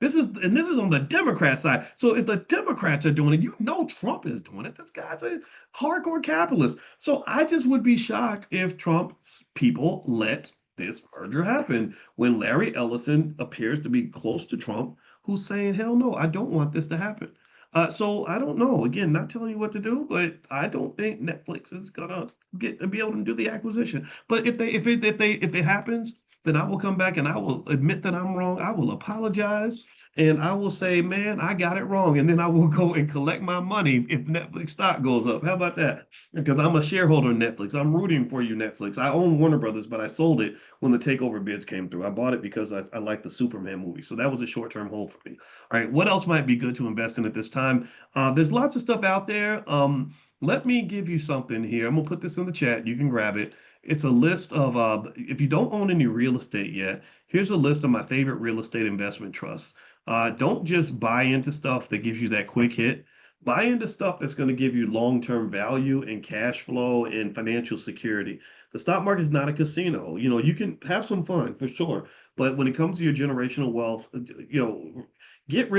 This is on the Democrat side. So if the Democrats are doing it, you know Trump is doing it. This guy's a hardcore capitalist. So I just would be shocked if Trump's people let this merger happen when Larry Ellison appears to be close to Trump, who's saying, hell no, I don't want this to happen. So I don't know. Again, not telling you what to do, but I don't think Netflix is gonna be able to do the acquisition. But if it happens, then I will come back and I will admit that I'm wrong. I will apologize and I will say, man, I got it wrong. And then I will go and collect my money if Netflix stock goes up. How about that? Because I'm a shareholder in Netflix. I'm rooting for you, Netflix. I own Warner Brothers, but I sold it when the takeover bids came through. I bought it because I like the Superman movie. So that was a short-term hold for me. All right, what else might be good to invest in at this time? There's lots of stuff out there. Let me give you something here. I'm gonna put this in the chat. You can grab it. It's a list of, if you don't own any real estate yet, here's a list of my favorite real estate investment trusts. Don't just buy into stuff that gives you that quick hit. Buy into stuff that's going to give you long-term value and cash flow and financial security. The stock market is not a casino. You know, you can have some fun for sure, but when it comes to your generational wealth, getting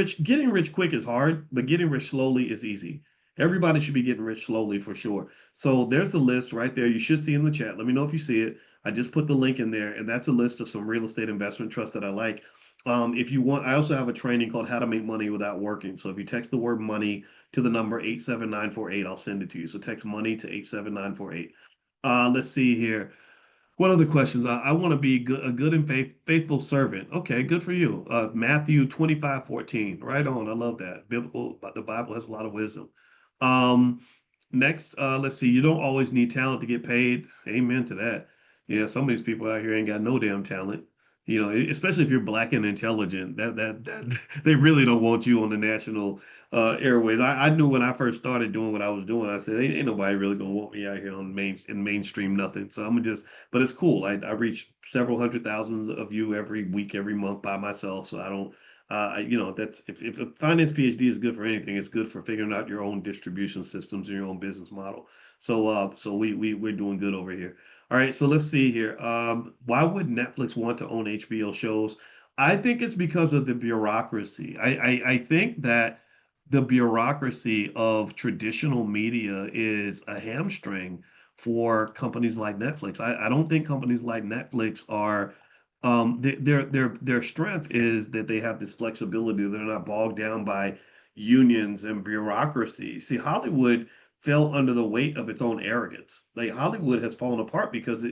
rich quick is hard, but getting rich slowly is easy. Everybody should be getting rich slowly for sure. So there's the list right there. You should see in the chat. Let me know if you see it. I just put the link in there, and that's a list of some real estate investment trusts that I like. If you want, I also have a training called How to Make Money Without Working. So if you text the word money to the number 87948, I'll send it to you. So text money to 87948. Let's see here. What other questions? I want to be a good and faithful servant. Okay, good for you. Matthew 25:14. Right on. I love that. Biblical, but the Bible has a lot of wisdom. Um, Next, let's see. You don't always need talent to get paid. Amen to that. Yeah, some of these people out here ain't got no damn talent. You know, especially if you're black and intelligent, that they really don't want you on the national airways. I knew when I first started doing what I was doing, I said, ain't nobody really gonna want me out here on mainstream nothing. So I'm gonna just, but it's cool. I reach several hundred thousands of you every week, every month by myself. So I don't, that's if a finance PhD is good for anything, it's good for figuring out your own distribution systems and your own business model. So we're doing good over here. All right, so let's see here. Why would Netflix want to own HBO shows? I think it's because of the bureaucracy. I think that the bureaucracy of traditional media is a hamstring for companies like Netflix. I don't think companies like Netflix are their strength is that they have this flexibility. They're not bogged down by unions and bureaucracy. See, Hollywood fell under the weight of its own arrogance. Like Hollywood has fallen apart because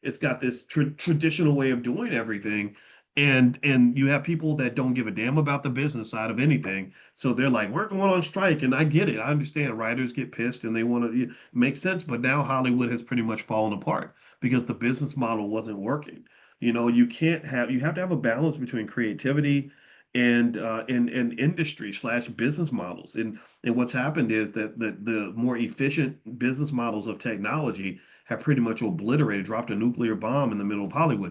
it's got this traditional way of doing everything. And you have people that don't give a damn about the business side of anything. So they're like, we're going on strike. And I get it. I understand writers get pissed and they want to make sense. But now Hollywood has pretty much fallen apart because the business model wasn't working. You know, you have to have a balance between creativity and industry slash business models. And what's happened is that the more efficient business models of technology have pretty much obliterated, dropped a nuclear bomb in the middle of Hollywood.